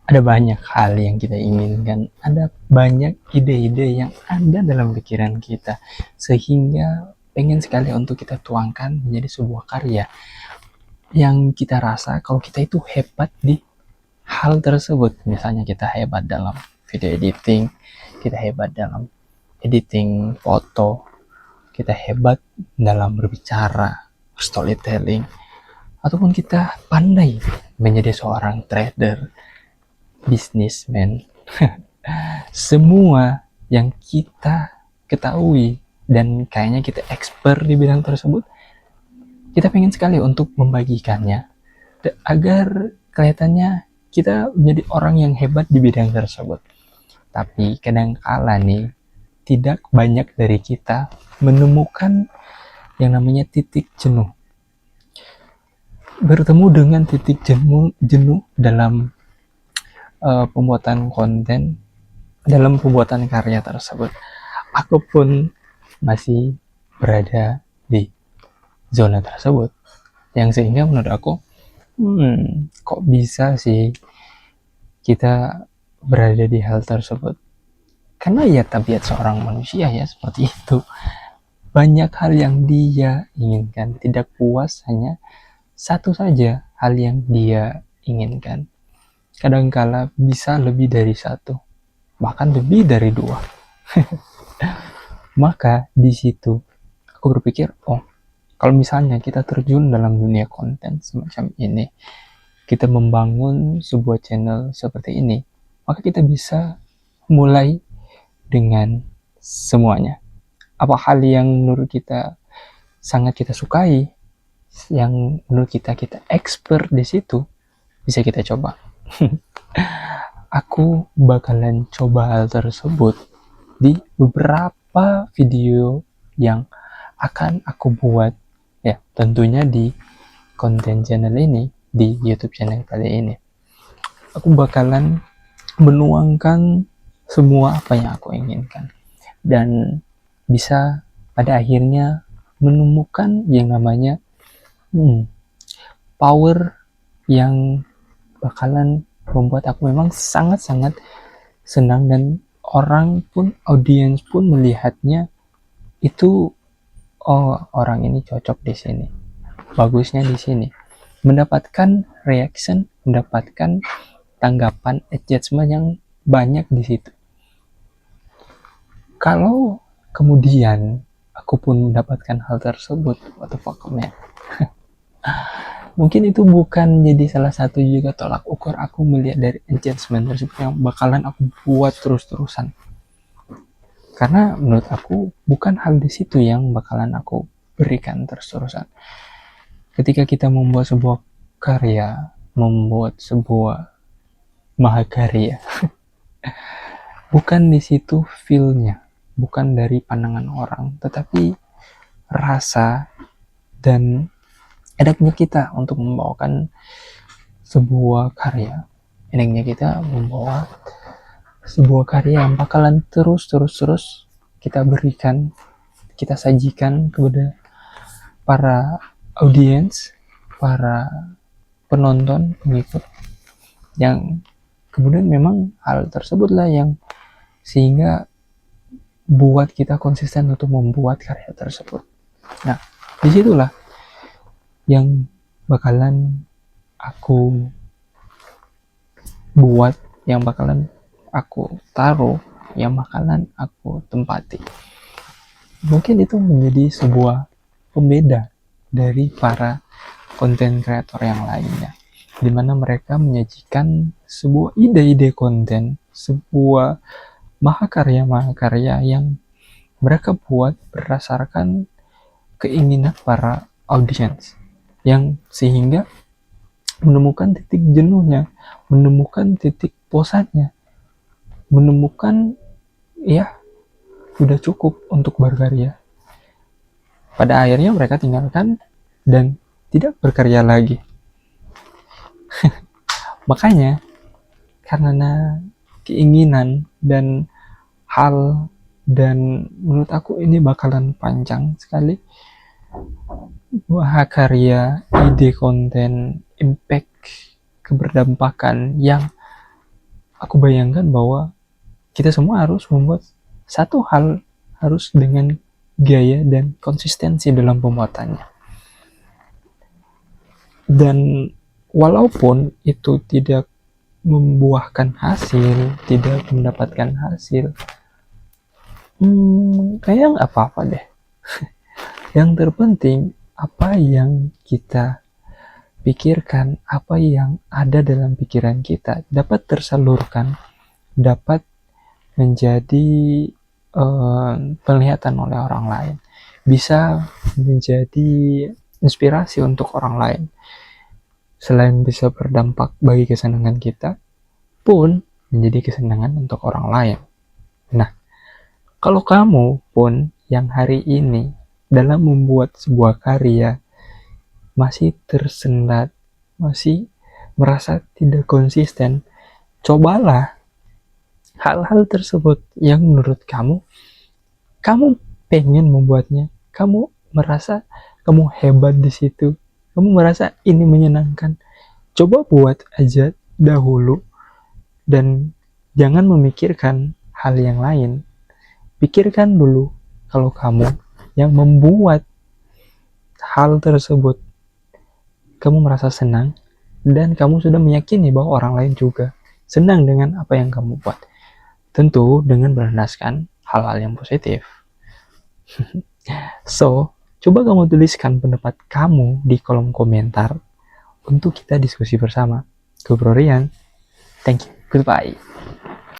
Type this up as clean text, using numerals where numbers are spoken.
Ada banyak hal yang kita inginkan, ada banyak ide-ide yang ada dalam pikiran kita, sehingga pengen sekali untuk kita tuangkan menjadi sebuah karya yang kita rasa kalau kita itu hebat di hal tersebut. Misalnya kita hebat dalam video editing, kita hebat dalam editing foto, kita hebat dalam berbicara, storytelling, ataupun kita pandai menjadi seorang trader, businessman. Semua yang kita ketahui dan kayaknya kita expert di bidang tersebut, kita pengen sekali untuk membagikannya agar kelihatannya kita menjadi orang yang hebat di bidang tersebut. Tapi kadang kala nih, tidak banyak dari kita menemukan yang namanya titik jenuh. Bertemu dengan titik jenuh dalam pembuatan konten, dalam pembuatan karya tersebut. Aku pun masih berada di zona tersebut, yang sehingga menurut aku, kok bisa sih kita berada di hal tersebut? Karena ya tabiat seorang manusia ya seperti itu. Banyak hal yang dia inginkan, tidak puas hanya satu saja hal yang dia inginkan. Kadangkala bisa lebih dari satu, bahkan lebih dari dua. Maka di situ aku berpikir, oh, kalau misalnya kita terjun dalam dunia konten semacam ini, kita membangun sebuah channel seperti ini, maka kita bisa mulai dengan semuanya. Apa hal yang menurut kita sangat kita sukai, yang menurut kita expert di situ, bisa kita coba. Aku bakalan coba hal tersebut di beberapa video yang akan aku buat, ya tentunya di konten channel ini, di YouTube channel kali ini. Aku bakalan menuangkan semua apa yang aku inginkan, dan bisa pada akhirnya menemukan yang namanya power yang bakalan membuat aku memang sangat-sangat senang, dan orang pun, audiens pun melihatnya itu, oh orang ini cocok di sini, bagusnya di sini, mendapatkan reaction, mendapatkan tanggapan, adjustment yang banyak di situ. Kalau kemudian aku pun mendapatkan hal tersebut, what the fuck man, mungkin itu bukan jadi salah satu juga tolak ukur aku melihat dari engagement tersebut yang bakalan aku buat terus-terusan. Karena menurut aku bukan hal di situ yang bakalan aku berikan terus-terusan. Ketika kita membuat sebuah karya, membuat sebuah mahakarya, bukan di situ feel-nya, bukan dari pandangan orang, tetapi rasa dan enaknya kita untuk membawakan sebuah karya, enaknya kita membawa sebuah karya yang bakalan terus kita berikan, kita sajikan kepada para audiens, para penonton, pengikut, yang kemudian memang hal tersebutlah yang sehingga buat kita konsisten untuk membuat karya tersebut. Nah, disitulah yang bakalan aku buat, yang bakalan aku taruh, yang bakalan aku tempati. Mungkin itu menjadi sebuah pembeda dari para konten kreator yang lainnya, dimana mereka menyajikan sebuah ide-ide konten, sebuah mahakarya yang mereka buat berdasarkan keinginan para audiens, yang sehingga menemukan titik jenuhnya, menemukan titik bosannya, menemukan ya sudah cukup untuk berkarya. Pada akhirnya mereka tinggalkan dan tidak berkarya lagi. Makanya karena keinginan dan hal, dan menurut aku ini bakalan panjang sekali, karya, ide konten, impact, keberdampakan yang aku bayangkan bahwa kita semua harus membuat satu hal, harus dengan gaya dan konsistensi dalam pembuatannya. Dan walaupun itu tidak membuahkan hasil, tidak mendapatkan hasil, kayaknya nggak apa-apa deh. Yang terpenting apa yang kita pikirkan, apa yang ada dalam pikiran kita dapat tersalurkan, dapat menjadi penglihatan oleh orang lain, bisa menjadi inspirasi untuk orang lain. Selain bisa berdampak bagi kesenangan kita, pun menjadi kesenangan untuk orang lain. Nah, kalau kamu pun yang hari ini dalam membuat sebuah karya masih tersendat, masih merasa tidak konsisten, cobalah hal-hal tersebut yang menurut kamu pengen membuatnya, kamu merasa kamu hebat di situ, kamu merasa ini menyenangkan, coba buat aja dahulu dan jangan memikirkan hal yang lain. Pikirkan dulu kalau kamu yang membuat hal tersebut, kamu merasa senang dan kamu sudah meyakini bahwa orang lain juga senang dengan apa yang kamu buat. Tentu dengan berlandaskan hal-hal yang positif. So, coba kamu tuliskan pendapat kamu di kolom komentar untuk kita diskusi bersama. Gue Bro Rian. Thank you. Goodbye.